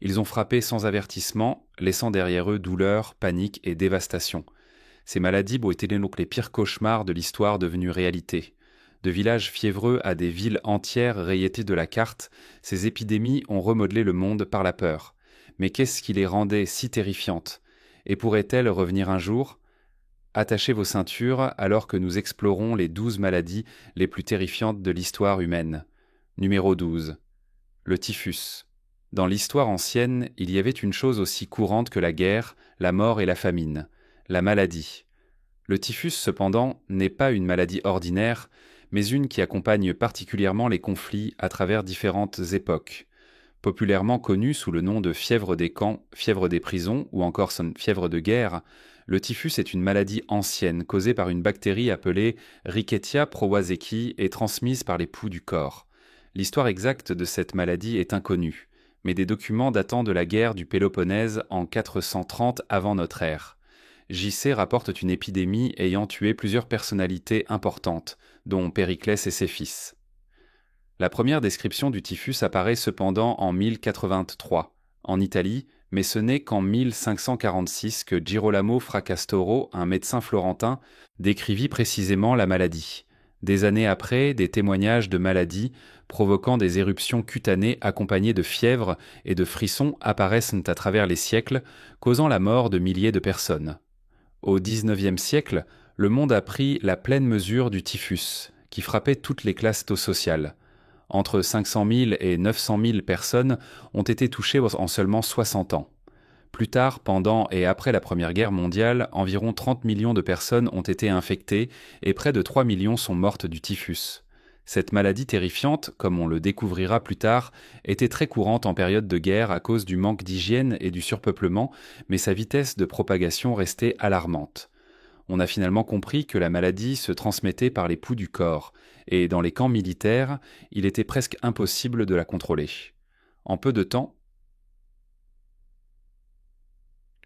Ils ont frappé sans avertissement, laissant derrière eux douleur, panique et dévastation. Ces maladies ont été donc les pires cauchemars de l'histoire devenue réalité. De villages fiévreux à des villes entières rayées de la carte, ces épidémies ont remodelé le monde par la peur. Mais qu'est-ce qui les rendait si terrifiantes? Et pourraient-elles revenir un jour? Attachez vos ceintures alors que nous explorons les 12 maladies les plus terrifiantes de l'histoire humaine. Numéro 12. Le typhus. Dans l'histoire ancienne, il y avait une chose aussi courante que la guerre, la mort et la famine, la maladie. Le typhus, cependant, n'est pas une maladie ordinaire, mais une qui accompagne particulièrement les conflits à travers différentes époques. Populairement connue sous le nom de fièvre des camps, fièvre des prisons ou encore fièvre de guerre, le typhus est une maladie ancienne causée par une bactérie appelée Rickettsia prowazekii et transmise par les poux du corps. L'histoire exacte de cette maladie est inconnue, mais des documents datant de la guerre du Péloponnèse en 430 avant notre ère. J.C. rapporte une épidémie ayant tué plusieurs personnalités importantes, dont Périclès et ses fils. La première description du typhus apparaît cependant en 1083, en Italie, mais ce n'est qu'en 1546 que Girolamo Fracastoro, un médecin florentin, décrivit précisément la maladie. Des années après, des témoignages de maladies provoquant des éruptions cutanées accompagnées de fièvre et de frissons apparaissent à travers les siècles, causant la mort de milliers de personnes. Au XIXe siècle, le monde a pris la pleine mesure du typhus, qui frappait toutes les classes sociales. Entre 500 000 et 900 000 personnes ont été touchées en seulement 60 ans. Plus tard, pendant et après la Première Guerre mondiale, environ 30 millions de personnes ont été infectées et près de 3 millions sont mortes du typhus. Cette maladie terrifiante, comme on le découvrira plus tard, était très courante en période de guerre à cause du manque d'hygiène et du surpeuplement, mais sa vitesse de propagation restait alarmante. On a finalement compris que la maladie se transmettait par les poux du corps, et dans les camps militaires, il était presque impossible de la contrôler. En peu de temps,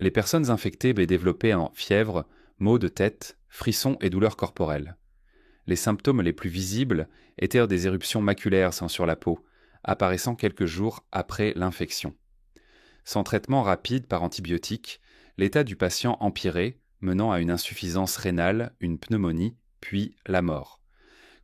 les personnes infectées développaient en fièvre, maux de tête, frissons et douleurs corporelles. Les symptômes les plus visibles étaient des éruptions maculaires sur la peau, apparaissant quelques jours après l'infection. Sans traitement rapide par antibiotiques, l'état du patient empirait, menant à une insuffisance rénale, une pneumonie, puis la mort.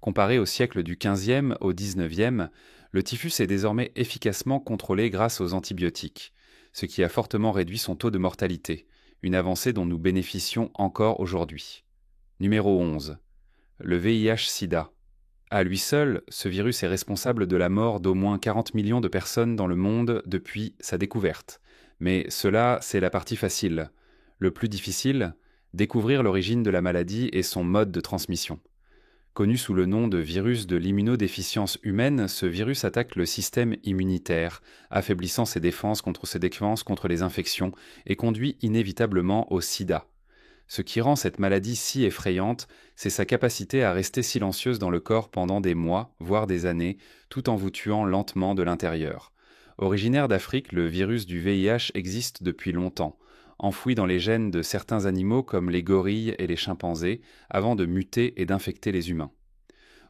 Comparé au siècle du XVe au XIXe, le typhus est désormais efficacement contrôlé grâce aux antibiotiques, ce qui a fortement réduit son taux de mortalité, une avancée dont nous bénéficions encore aujourd'hui. Numéro 11. Le VIH-Sida. À lui seul, ce virus est responsable de la mort d'au moins 40 millions de personnes dans le monde depuis sa découverte. Mais cela, c'est la partie facile. Le plus difficile, découvrir l'origine de la maladie et son mode de transmission. Connu sous le nom de virus de l'immunodéficience humaine, ce virus attaque le système immunitaire, affaiblissant ses défenses contre les infections et conduit inévitablement au sida. Ce qui rend cette maladie si effrayante, c'est sa capacité à rester silencieuse dans le corps pendant des mois, voire des années, tout en vous tuant lentement de l'intérieur. Originaire d'Afrique, le virus du VIH existe depuis longtemps, enfoui dans les gènes de certains animaux comme les gorilles et les chimpanzés, avant de muter et d'infecter les humains.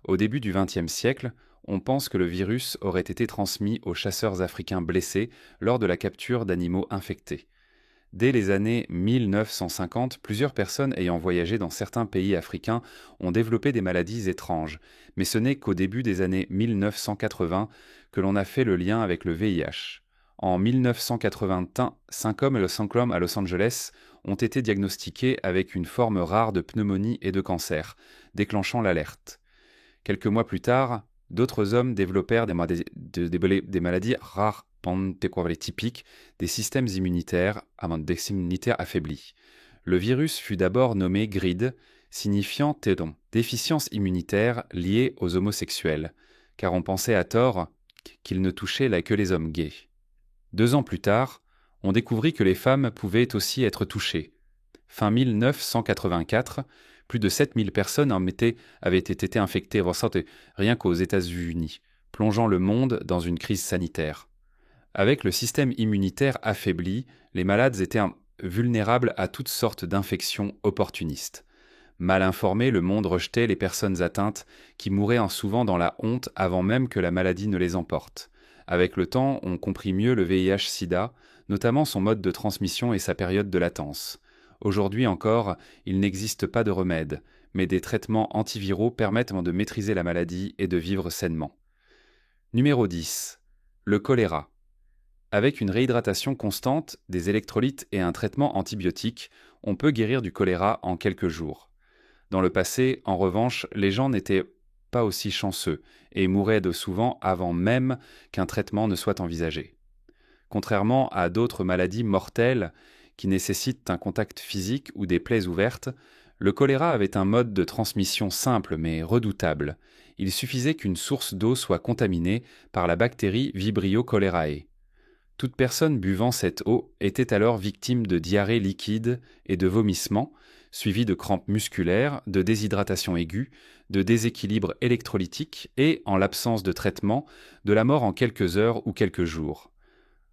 Au début du XXe siècle, on pense que le virus aurait été transmis aux chasseurs africains blessés lors de la capture d'animaux infectés. Dès les années 1950, plusieurs personnes ayant voyagé dans certains pays africains ont développé des maladies étranges, mais ce n'est qu'au début des années 1980 que l'on a fait le lien avec le VIH. En 1981, 5 hommes à Los Angeles ont été diagnostiqués avec une forme rare de pneumonie et de cancer, déclenchant l'alerte. Quelques mois plus tard, d'autres hommes développèrent des maladies rares typiques des systèmes immunitaires affaiblis. Le virus fut d'abord nommé GRID, signifiant déficience immunitaire liée aux homosexuels, car on pensait à tort qu'il ne touchait que les hommes gays. 2 ans plus tard, on découvrit que les femmes pouvaient aussi être touchées. Fin 1984, plus de 7000 personnes avaient été infectées rien qu'aux États-Unis, plongeant le monde dans une crise sanitaire. Avec le système immunitaire affaibli, les malades étaient vulnérables à toutes sortes d'infections opportunistes. Mal informé, le monde rejetait les personnes atteintes qui mouraient souvent dans la honte avant même que la maladie ne les emporte. Avec le temps, on comprit mieux le VIH-Sida, notamment son mode de transmission et sa période de latence. Aujourd'hui encore, il n'existe pas de remède, mais des traitements antiviraux permettent de maîtriser la maladie et de vivre sainement. Numéro 10. Le choléra. Avec une réhydratation constante, des électrolytes et un traitement antibiotique, on peut guérir du choléra en quelques jours. Dans le passé, en revanche, les gens n'étaient pas aussi chanceux et mouraient de souvent avant même qu'un traitement ne soit envisagé. Contrairement à d'autres maladies mortelles qui nécessitent un contact physique ou des plaies ouvertes, le choléra avait un mode de transmission simple mais redoutable. Il suffisait qu'une source d'eau soit contaminée par la bactérie Vibrio cholerae. Toute personne buvant cette eau était alors victime de diarrhée liquide et de vomissements, suivis de crampes musculaires, de déshydratation aiguë, de déséquilibre électrolytique et, en l'absence de traitement, de la mort en quelques heures ou quelques jours.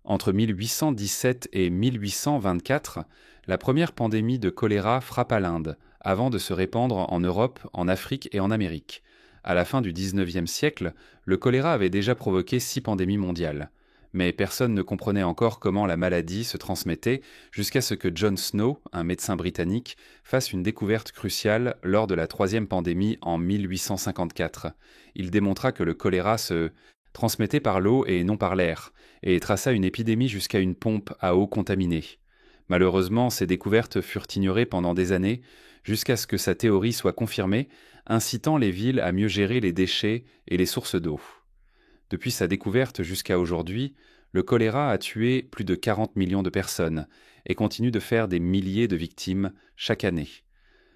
Entre 1817 et 1824, la première pandémie de choléra frappa l'Inde, avant de se répandre en Europe, en Afrique et en Amérique. À la fin du XIXe siècle, le choléra avait déjà provoqué 6 pandémies mondiales. Mais personne ne comprenait encore comment la maladie se transmettait jusqu'à ce que John Snow, un médecin britannique, fasse une découverte cruciale lors de la troisième pandémie en 1854. Il démontra que le choléra se transmettait par l'eau et non par l'air, et traça une épidémie jusqu'à une pompe à eau contaminée. Malheureusement, ces découvertes furent ignorées pendant des années, jusqu'à ce que sa théorie soit confirmée, incitant les villes à mieux gérer les déchets et les sources d'eau. Depuis sa découverte jusqu'à aujourd'hui, le choléra a tué plus de 40 millions de personnes et continue de faire des milliers de victimes chaque année.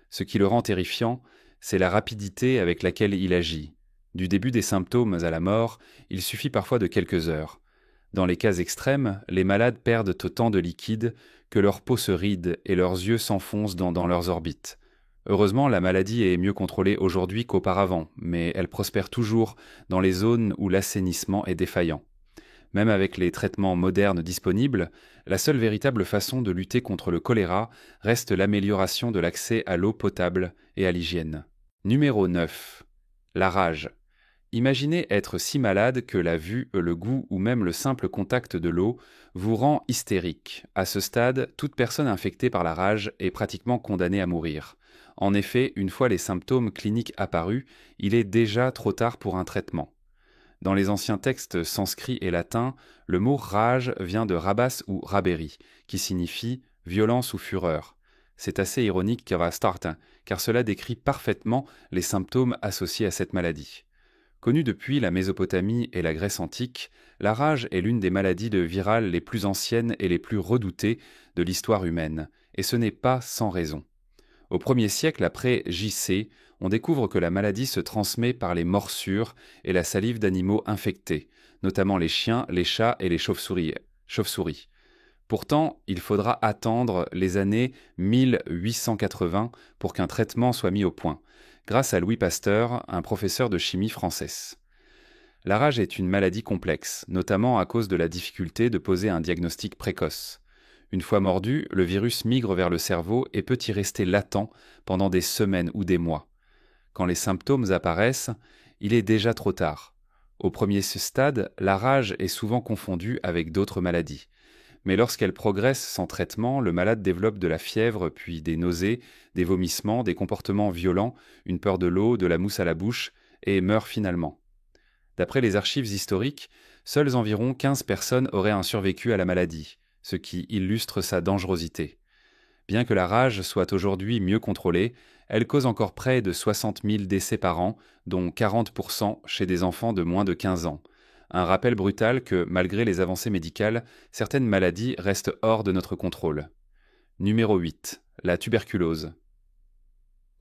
Ce qui le rend terrifiant, c'est la rapidité avec laquelle il agit. Du début des symptômes à la mort, il suffit parfois de quelques heures. Dans les cas extrêmes, les malades perdent autant de liquide que leur peau se ride et leurs yeux s'enfoncent dans leurs orbites. Heureusement, la maladie est mieux contrôlée aujourd'hui qu'auparavant, mais elle prospère toujours dans les zones où l'assainissement est défaillant. Même avec les traitements modernes disponibles, la seule véritable façon de lutter contre le choléra reste l'amélioration de l'accès à l'eau potable et à l'hygiène. Numéro 9. La rage. Imaginez être si malade que la vue, le goût ou même le simple contact de l'eau vous rend hystérique. À ce stade, toute personne infectée par la rage est pratiquement condamnée à mourir. En effet, une fois les symptômes cliniques apparus, il est déjà trop tard pour un traitement. Dans les anciens textes sanscrits et latins, le mot rage vient de rabas ou raberi, qui signifie violence ou fureur. C'est assez ironique car cela décrit parfaitement les symptômes associés à cette maladie. Connue depuis la Mésopotamie et la Grèce antique, la rage est l'une des maladies virales les plus anciennes et les plus redoutées de l'histoire humaine, et ce n'est pas sans raison. Au 1er siècle après J.C., on découvre que la maladie se transmet par les morsures et la salive d'animaux infectés, notamment les chiens, les chats et les chauves-souris. Pourtant, il faudra attendre les années 1880 pour qu'un traitement soit mis au point, grâce à Louis Pasteur, un professeur de chimie française. La rage est une maladie complexe, notamment à cause de la difficulté de poser un diagnostic précoce. Une fois mordu, le virus migre vers le cerveau et peut y rester latent pendant des semaines ou des mois. Quand les symptômes apparaissent, il est déjà trop tard. Au premier stade, la rage est souvent confondue avec d'autres maladies. Mais lorsqu'elle progresse sans traitement, le malade développe de la fièvre, puis des nausées, des vomissements, des comportements violents, une peur de l'eau, de la mousse à la bouche, et meurt finalement. D'après les archives historiques, seules environ 15 personnes auraient un survécu à la maladie, ce qui illustre sa dangerosité. Bien que la rage soit aujourd'hui mieux contrôlée, elle cause encore près de 60 000 décès par an, dont 40% chez des enfants de moins de 15 ans. Un rappel brutal que, malgré les avancées médicales, certaines maladies restent hors de notre contrôle. Numéro 8. La tuberculose.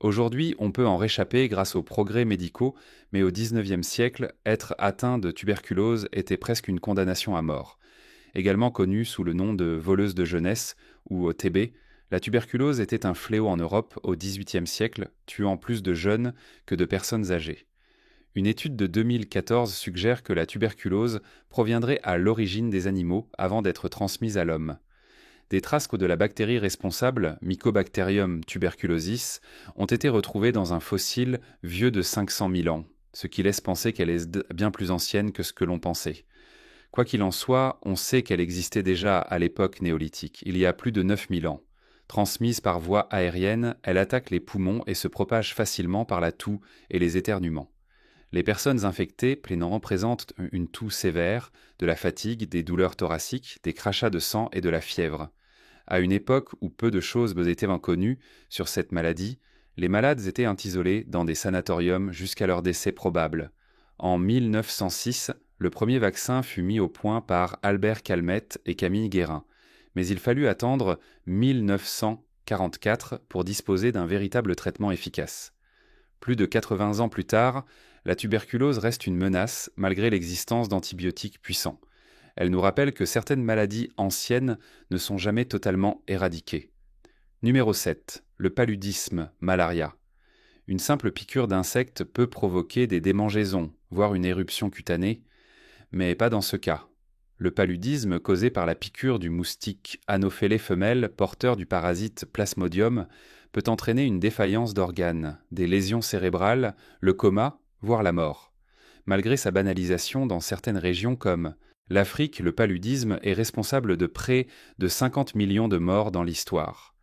Aujourd'hui, on peut en réchapper grâce aux progrès médicaux, mais au XIXe siècle, être atteint de tuberculose était presque une condamnation à mort. Également connue sous le nom de voleuse de jeunesse ou TB, la tuberculose était un fléau en Europe au XVIIIe siècle, tuant plus de jeunes que de personnes âgées. Une étude de 2014 suggère que la tuberculose proviendrait à l'origine des animaux avant d'être transmise à l'homme. Des traces de la bactérie responsable, Mycobacterium tuberculosis, ont été retrouvées dans un fossile vieux de 500 000 ans, ce qui laisse penser qu'elle est bien plus ancienne que ce que l'on pensait. Quoi qu'il en soit, on sait qu'elle existait déjà à l'époque néolithique, il y a plus de 9000 ans. Transmise par voie aérienne, elle attaque les poumons et se propage facilement par la toux et les éternuements. Les personnes infectées plaignant présentent une toux sévère, de la fatigue, des douleurs thoraciques, des crachats de sang et de la fièvre. À une époque où peu de choses étaient inconnues sur cette maladie, les malades étaient isolés dans des sanatoriums jusqu'à leur décès probable. En 1906, le premier vaccin fut mis au point par Albert Calmette et Camille Guérin, mais il fallut attendre 1944 pour disposer d'un véritable traitement efficace. Plus de 80 ans plus tard, la tuberculose reste une menace malgré l'existence d'antibiotiques puissants. Elle nous rappelle que certaines maladies anciennes ne sont jamais totalement éradiquées. Numéro 7. Le paludisme, malaria. Une simple piqûre d'insecte peut provoquer des démangeaisons, voire une éruption cutanée, mais pas dans ce cas. Le paludisme causé par la piqûre du moustique Anopheles femelle porteur du parasite Plasmodium peut entraîner une défaillance d'organes, des lésions cérébrales, le coma, voire la mort. Malgré sa banalisation dans certaines régions comme l'Afrique, le paludisme est responsable de près de 50 millions de morts dans l'histoire.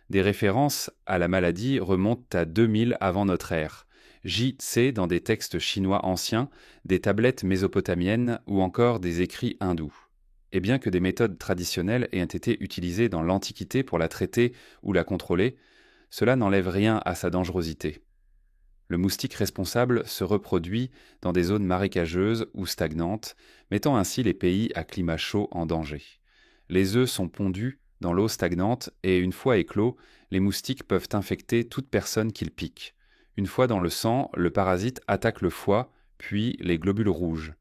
Des références à la maladie remontent à 2000 avant notre ère. J-Tse dans des textes chinois anciens, des tablettes mésopotamiennes ou encore des écrits hindous. Et bien que des méthodes traditionnelles aient été utilisées dans l'Antiquité pour la traiter ou la contrôler, cela n'enlève rien à sa dangerosité. Le moustique responsable se reproduit dans des zones marécageuses ou stagnantes, mettant ainsi les pays à climat chaud en danger. Les œufs sont pondus dans l'eau stagnante et une fois éclos, les moustiques peuvent infecter toute personne qu'ils piquent. Une fois dans le sang, le parasite attaque le foie, puis les globules rouges.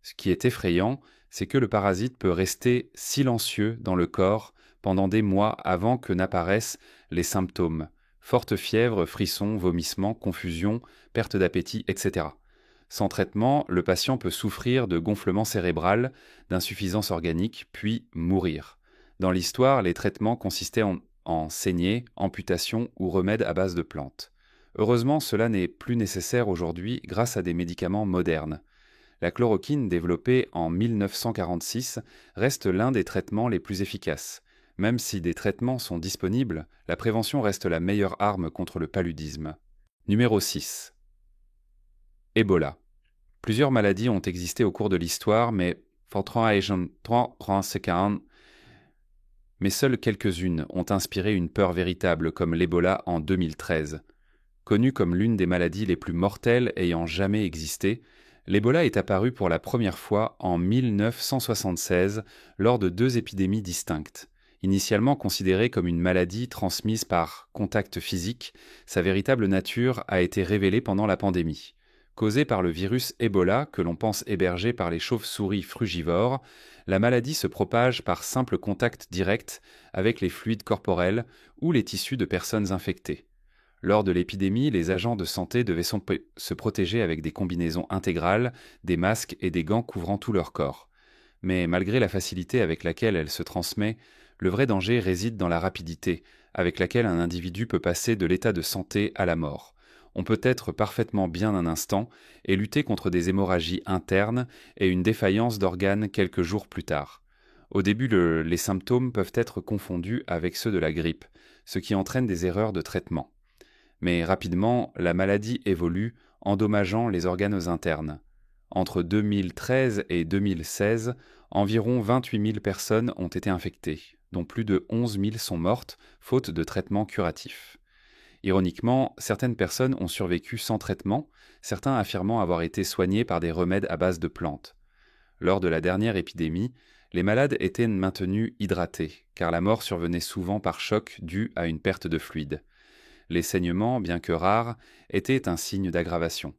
Ce qui est effrayant, c'est que le parasite peut rester silencieux dans le corps pendant des mois avant que n'apparaissent les symptômes. Forte fièvre, frissons, vomissements, confusion, perte d'appétit, etc. Sans traitement, le patient peut souffrir de gonflement cérébral, d'insuffisance organique, puis mourir. Dans l'histoire, les traitements consistaient en saignée, amputation ou remèdes à base de plantes. Heureusement, cela n'est plus nécessaire aujourd'hui grâce à des médicaments modernes. La chloroquine, développée en 1946, reste l'un des traitements les plus efficaces. Même si des traitements sont disponibles, la prévention reste la meilleure arme contre le paludisme. Numéro 6. Ebola. Plusieurs maladies ont existé au cours de l'histoire, mais seules quelques-unes ont inspiré une peur véritable, comme l'Ebola en 2013. Connue comme l'une des maladies les plus mortelles ayant jamais existé, l'Ebola est apparu pour la première fois en 1976 lors de 2 épidémies distinctes. Initialement considérée comme une maladie transmise par contact physique, sa véritable nature a été révélée pendant la pandémie. Causée par le virus Ebola, que l'on pense hébergé par les chauves-souris frugivores, la maladie se propage par simple contact direct avec les fluides corporels ou les tissus de personnes infectées. Lors de l'épidémie, les agents de santé devaient se protéger avec des combinaisons intégrales, des masques et des gants couvrant tout leur corps. Mais malgré la facilité avec laquelle elle se transmet, le vrai danger réside dans la rapidité avec laquelle un individu peut passer de l'état de santé à la mort. On peut être parfaitement bien un instant et lutter contre des hémorragies internes et une défaillance d'organes quelques jours plus tard. Au début, les symptômes peuvent être confondus avec ceux de la grippe, ce qui entraîne des erreurs de traitement. Mais rapidement, la maladie évolue, endommageant les organes internes. Entre 2013 et 2016, environ 28 000 personnes ont été infectées, dont plus de 11 000 sont mortes, faute de traitement curatif. Ironiquement, certaines personnes ont survécu sans traitement, certains affirmant avoir été soignés par des remèdes à base de plantes. Lors de la dernière épidémie, les malades étaient maintenus hydratés, car la mort survenait souvent par choc dû à une perte de fluide. Les saignements, bien que rares, étaient un signe d'aggravation.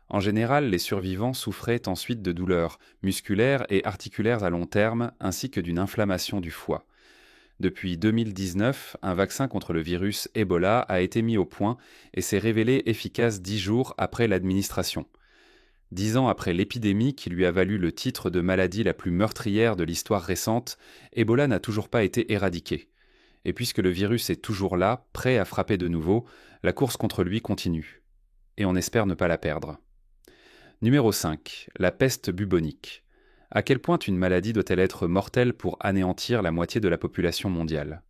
En général, les survivants souffraient ensuite de douleurs musculaires et articulaires à long terme, ainsi que d'une inflammation du foie. Depuis 2019, un vaccin contre le virus Ebola a été mis au point et s'est révélé efficace 10 jours après l'administration. 10 ans après l'épidémie qui lui a valu le titre de maladie la plus meurtrière de l'histoire récente, Ebola n'a toujours pas été éradiqué. Et puisque le virus est toujours là, prêt à frapper de nouveau, la course contre lui continue. Et on espère ne pas la perdre. Numéro 5. La peste bubonique. À quel point une maladie doit-elle être mortelle pour anéantir la moitié de la population mondiale?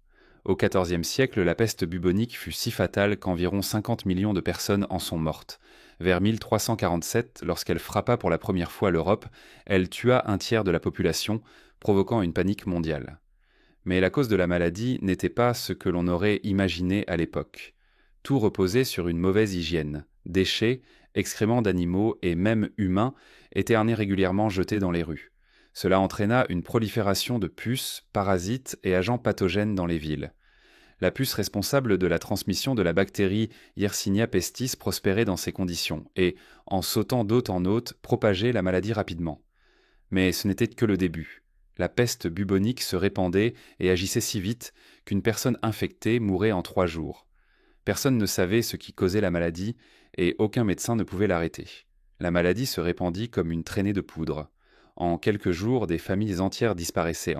Au XIVe siècle, la peste bubonique fut si fatale qu'environ 50 millions de personnes en sont mortes. Vers 1347, lorsqu'elle frappa pour la première fois l'Europe, elle tua un tiers de la population, provoquant une panique mondiale. Mais la cause de la maladie n'était pas ce que l'on aurait imaginé à l'époque. Tout reposait sur une mauvaise hygiène. Déchets, excréments d'animaux et même humains étaient régulièrement jetés dans les rues. Cela entraîna une prolifération de puces, parasites et agents pathogènes dans les villes. La puce responsable de la transmission de la bactérie Yersinia pestis prospérait dans ces conditions et, en sautant d'hôte en hôte, propageait la maladie rapidement. Mais ce n'était que le début. La peste bubonique se répandait et agissait si vite qu'une personne infectée mourait en 3 jours. Personne ne savait ce qui causait la maladie et aucun médecin ne pouvait l'arrêter. La maladie se répandit comme une traînée de poudre. En quelques jours, des familles entières disparaissaient,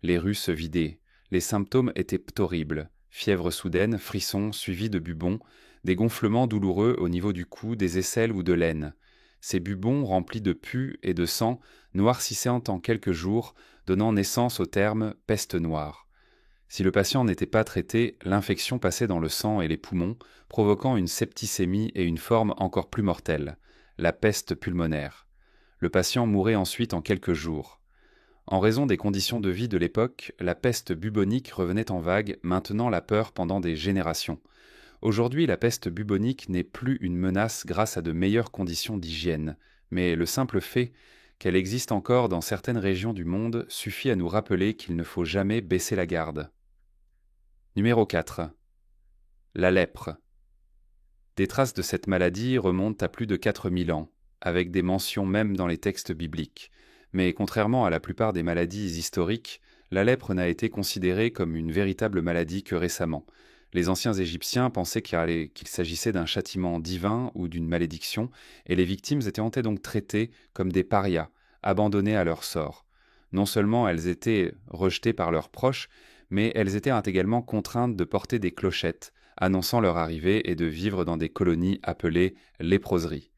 les rues se vidaient. Les symptômes étaient horribles. Fièvre soudaine, frissons suivis de bubons, des gonflements douloureux au niveau du cou, des aisselles ou de l'aine. Ces bubons remplis de pus et de sang noircissaient en quelques jours, donnant naissance au terme « peste noire ». Si le patient n'était pas traité, l'infection passait dans le sang et les poumons, provoquant une septicémie et une forme encore plus mortelle, la peste pulmonaire. Le patient mourait ensuite en quelques jours. En raison des conditions de vie de l'époque, la peste bubonique revenait en vague, maintenant la peur pendant des générations. Aujourd'hui, la peste bubonique n'est plus une menace grâce à de meilleures conditions d'hygiène, mais le simple fait qu'elle existe encore dans certaines régions du monde suffit à nous rappeler qu'il ne faut jamais baisser la garde. Numéro 4. La lèpre. Des traces de cette maladie remontent à plus de 4000 ans, avec des mentions même dans les textes bibliques. Mais contrairement à la plupart des maladies historiques, la lèpre n'a été considérée comme une véritable maladie que récemment. Les anciens Égyptiens pensaient qu'il s'agissait d'un châtiment divin ou d'une malédiction, et les victimes étaient donc traitées comme des parias, abandonnées à leur sort. Non seulement elles étaient rejetées par leurs proches, mais elles étaient également contraintes de porter des clochettes, annonçant leur arrivée et de vivre dans des colonies appelées léproseries.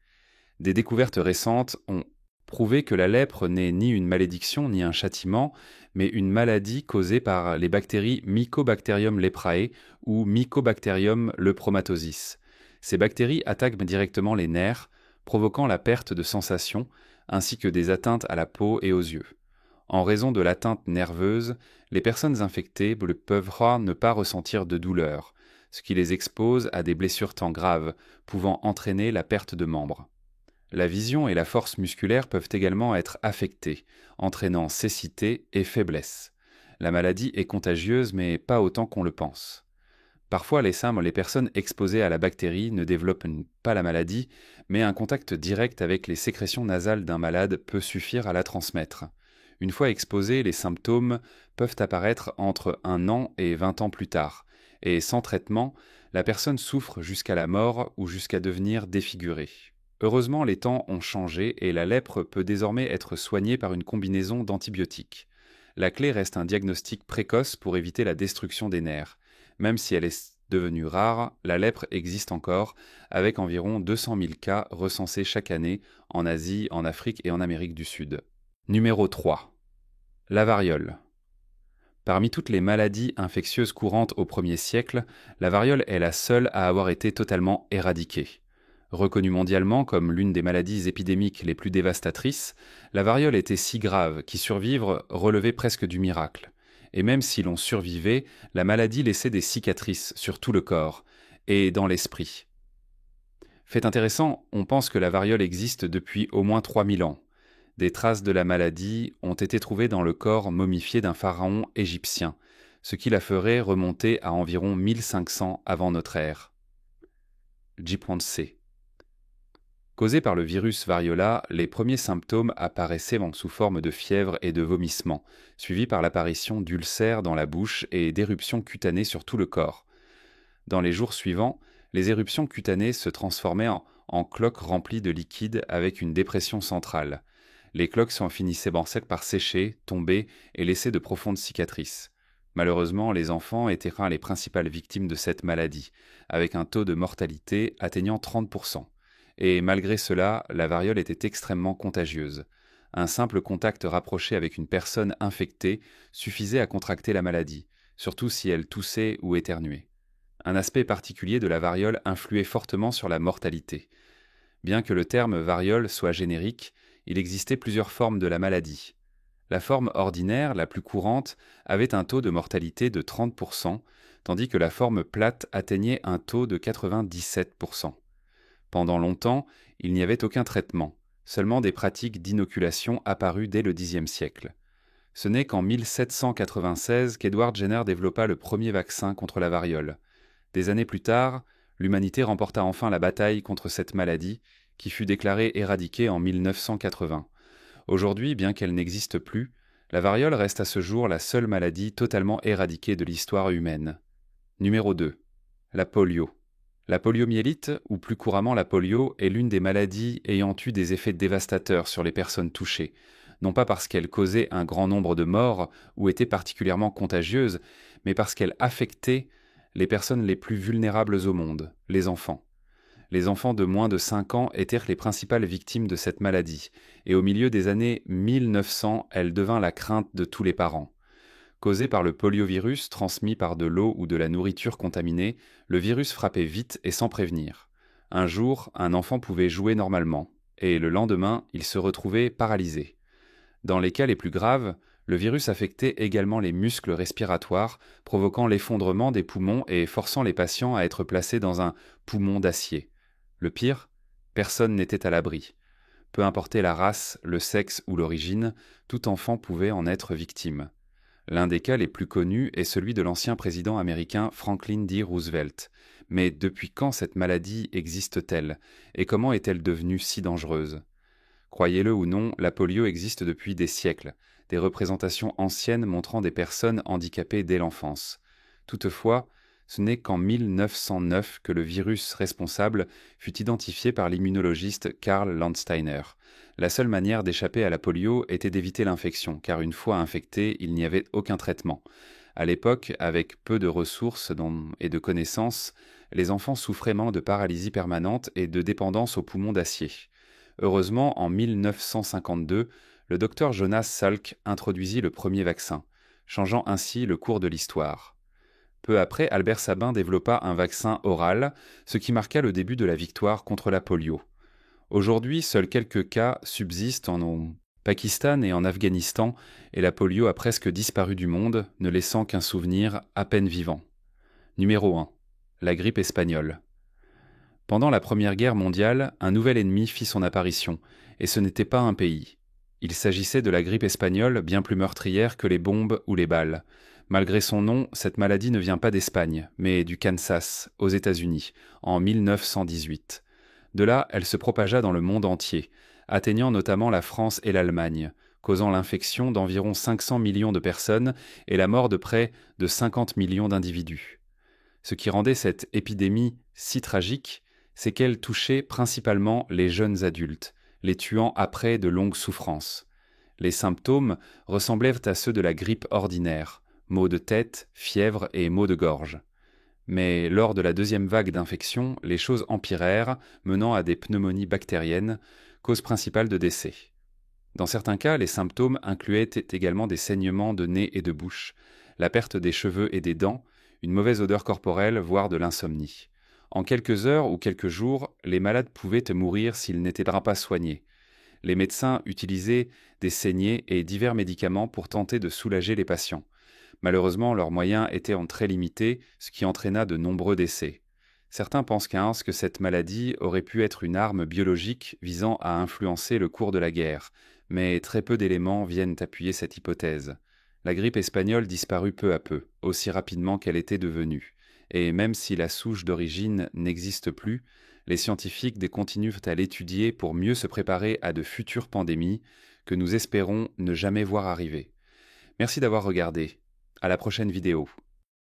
Des découvertes récentes ont prouvé que la lèpre n'est ni une malédiction ni un châtiment, mais une maladie causée par les bactéries Mycobacterium leprae ou Mycobacterium lepromatosis. Ces bactéries attaquent directement les nerfs, provoquant la perte de sensations, ainsi que des atteintes à la peau et aux yeux. En raison de l'atteinte nerveuse, les personnes infectées peuvent ne pas ressentir de douleur, ce qui les expose à des blessures tant graves, pouvant entraîner la perte de membres. La vision et la force musculaire peuvent également être affectées, entraînant cécité et faiblesse. La maladie est contagieuse, mais pas autant qu'on le pense. Parfois, les personnes exposées à la bactérie ne développent pas la maladie, mais un contact direct avec les sécrétions nasales d'un malade peut suffire à la transmettre. Une fois exposés, les symptômes peuvent apparaître entre 1 an et 20 ans plus tard, et sans traitement, la personne souffre jusqu'à la mort ou jusqu'à devenir défigurée. Heureusement, les temps ont changé et la lèpre peut désormais être soignée par une combinaison d'antibiotiques. La clé reste un diagnostic précoce pour éviter la destruction des nerfs. Même si elle est devenue rare, la lèpre existe encore, avec environ 200 000 cas recensés chaque année en Asie, en Afrique et en Amérique du Sud. Numéro 3. La variole. Parmi toutes les maladies infectieuses courantes au 1er siècle, la variole est la seule à avoir été totalement éradiquée. Reconnue mondialement comme l'une des maladies épidémiques les plus dévastatrices, la variole était si grave qu'y survivre relevait presque du miracle. Et même si l'on survivait, la maladie laissait des cicatrices sur tout le corps et dans l'esprit. Fait intéressant, on pense que la variole existe depuis au moins 3000 ans. Des traces de la maladie ont été trouvées dans le corps momifié d'un pharaon égyptien, ce qui la ferait remonter à environ 1500 avant notre ère. J.C. Causés par le virus variola, les premiers symptômes apparaissaient sous forme de fièvre et de vomissements, suivis par l'apparition d'ulcères dans la bouche et d'éruptions cutanées sur tout le corps. Dans les jours suivants, les éruptions cutanées se transformaient en cloques remplies de liquide avec une dépression centrale. Les cloques finissaient par sécher, tomber et laisser de profondes cicatrices. Malheureusement, les enfants étaient les principales victimes de cette maladie, avec un taux de mortalité atteignant 30%. Et malgré cela, la variole était extrêmement contagieuse. Un simple contact rapproché avec une personne infectée suffisait à contracter la maladie, surtout si elle toussait ou éternuait. Un aspect particulier de la variole influait fortement sur la mortalité. Bien que le terme variole soit générique, il existait plusieurs formes de la maladie. La forme ordinaire, la plus courante, avait un taux de mortalité de 30%, tandis que la forme plate atteignait un taux de 97%. Pendant longtemps, il n'y avait aucun traitement, seulement des pratiques d'inoculation apparues dès le Xe siècle. Ce n'est qu'en 1796 qu'Edward Jenner développa le premier vaccin contre la variole. Des années plus tard, l'humanité remporta enfin la bataille contre cette maladie, qui fut déclarée éradiquée en 1980. Aujourd'hui, bien qu'elle n'existe plus, la variole reste à ce jour la seule maladie totalement éradiquée de l'histoire humaine. Numéro 2. La polio. La poliomyélite, ou plus couramment la polio, est l'une des maladies ayant eu des effets dévastateurs sur les personnes touchées, non pas parce qu'elle causait un grand nombre de morts ou était particulièrement contagieuse, mais parce qu'elle affectait les personnes les plus vulnérables au monde, les enfants. Les enfants de moins de 5 ans étaient les principales victimes de cette maladie, et au milieu des années 1900, elle devint la crainte de tous les parents. Causé par le poliovirus transmis par de l'eau ou de la nourriture contaminée, le virus frappait vite et sans prévenir. Un jour, un enfant pouvait jouer normalement, et le lendemain, il se retrouvait paralysé. Dans les cas les plus graves, le virus affectait également les muscles respiratoires, provoquant l'effondrement des poumons et forçant les patients à être placés dans un poumon d'acier. Le pire, personne n'était à l'abri. Peu importait la race, le sexe ou l'origine, tout enfant pouvait en être victime. L'un des cas les plus connus est celui de l'ancien président américain Franklin D. Roosevelt. Mais depuis quand cette maladie existe-t-elle, et comment est-elle devenue si dangereuse ? Croyez-le ou non, la polio existe depuis des siècles, des représentations anciennes montrant des personnes handicapées dès l'enfance. Toutefois, ce n'est qu'en 1909 que le virus responsable fut identifié par l'immunologiste Karl Landsteiner. La seule manière d'échapper à la polio était d'éviter l'infection, car une fois infecté, il n'y avait aucun traitement. À l'époque, avec peu de ressources et de connaissances, les enfants souffraient de paralysie permanente et de dépendance aux poumons d'acier. Heureusement, en 1952, le docteur Jonas Salk introduisit le premier vaccin, changeant ainsi le cours de l'histoire. Peu après, Albert Sabin développa un vaccin oral, ce qui marqua le début de la victoire contre la polio. Aujourd'hui, seuls quelques cas subsistent en Pakistan et en Afghanistan, et la polio a presque disparu du monde, ne laissant qu'un souvenir à peine vivant. Numéro 1. La grippe espagnole. Pendant la Première Guerre mondiale, un nouvel ennemi fit son apparition, et ce n'était pas un pays. Il s'agissait de la grippe espagnole, bien plus meurtrière que les bombes ou les balles. Malgré son nom, cette maladie ne vient pas d'Espagne, mais du Kansas, aux États-Unis, en 1918. De là, elle se propagea dans le monde entier, atteignant notamment la France et l'Allemagne, causant l'infection d'environ 500 millions de personnes et la mort de près de 50 millions d'individus. Ce qui rendait cette épidémie si tragique, c'est qu'elle touchait principalement les jeunes adultes, les tuant après de longues souffrances. Les symptômes ressemblaient à ceux de la grippe ordinaire, maux de tête, fièvre et maux de gorge. Mais lors de la deuxième vague d'infection, les choses empirèrent, menant à des pneumonies bactériennes, cause principale de décès. Dans certains cas, les symptômes incluaient également des saignements de nez et de bouche, la perte des cheveux et des dents, une mauvaise odeur corporelle, voire de l'insomnie. En quelques heures ou quelques jours, les malades pouvaient mourir s'ils n'étaient pas soignés. Les médecins utilisaient des saignées et divers médicaments pour tenter de soulager les patients. Malheureusement, leurs moyens étaient très limités, ce qui entraîna de nombreux décès. Certains pensent que cette maladie aurait pu être une arme biologique visant à influencer le cours de la guerre, mais très peu d'éléments viennent appuyer cette hypothèse. La grippe espagnole disparut peu à peu, aussi rapidement qu'elle était devenue, et même si la souche d'origine n'existe plus, les scientifiques continuent à l'étudier pour mieux se préparer à de futures pandémies que nous espérons ne jamais voir arriver. Merci d'avoir regardé. À la prochaine vidéo.